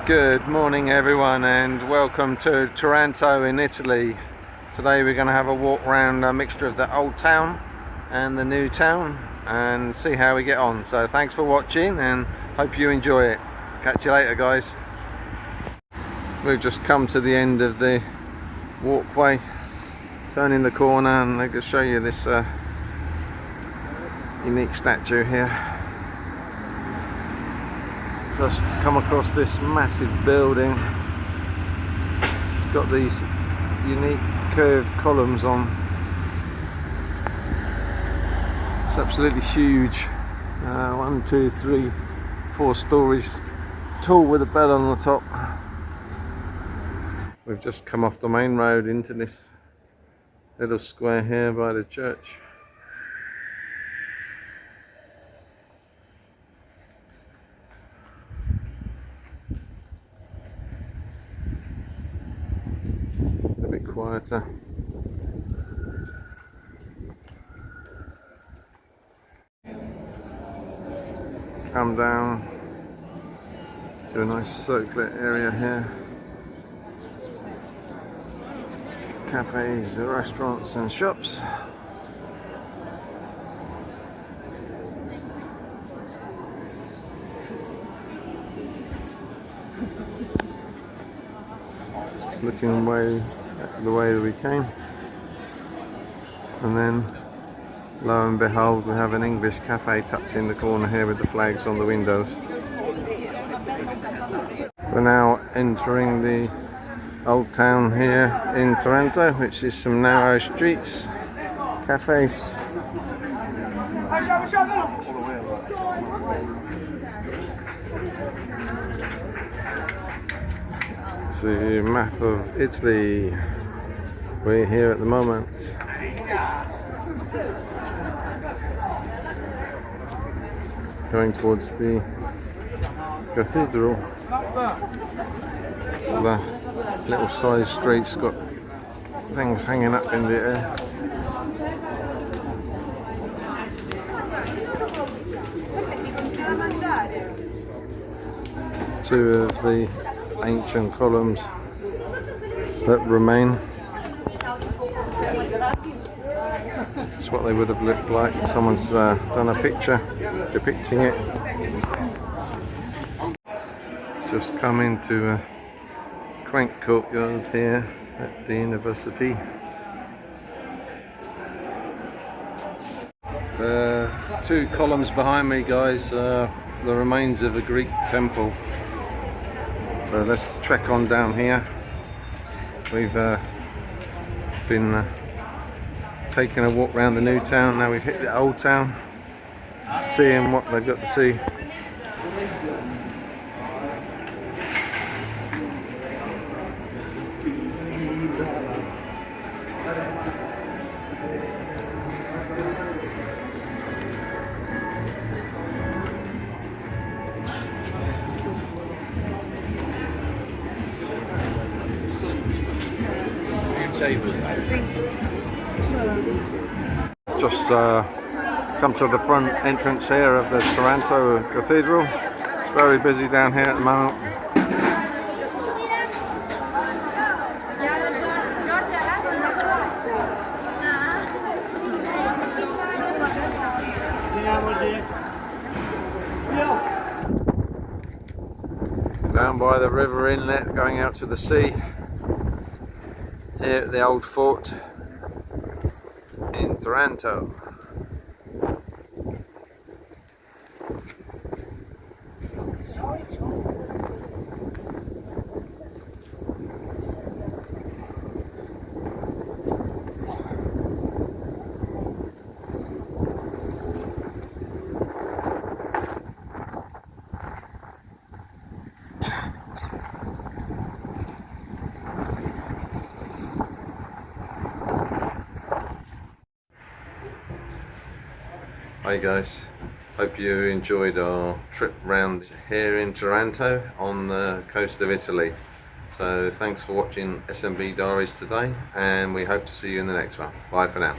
Good morning everyone, and welcome to Taranto in Italy. Today we're going to have a walk around a mixture of the old town and the new town and see how we get on. So thanks for watching and hope you enjoy it. Catch you later guys. We've just come to the end of the walkway, turning the corner, and I'll just show you this unique statue here. Just come across this massive building. It's got these unique curved columns on. It's absolutely huge. 1, 2, 3, 4 stories tall with a bell on the top. We've just come off the main road into this little square here by the church. Quieter. Come down to a nice circular area here. Cafes, restaurants and shops. Just looking away the way that we came, and then lo and behold we have an English cafe tucked in the corner here with the flags on the windows. We're now entering the old town here in Taranto, which is some narrow streets, cafes. It's a map of Italy. We're here at the moment. Going towards the cathedral. All the little side streets got things hanging up in the air. Two of the ancient columns that remain. It's what they would have looked like. Someone's done a picture depicting it. Just come into a quaint courtyard here at the university. Two columns behind me guys, the remains of a Greek temple. So let's trek on down here. We've been taking a walk around the new town. Now we've hit the old town, seeing what they've got to see. Just come to the front entrance here of the Taranto Cathedral. It's very busy down here at the moment. Down by the river inlet going out to the sea. Here at the old fort in Taranto. Hi guys, hope you enjoyed our trip round here in Taranto on the coast of Italy. So thanks for watching S&B Diaries today, and we hope to see you in the next one. Bye for now.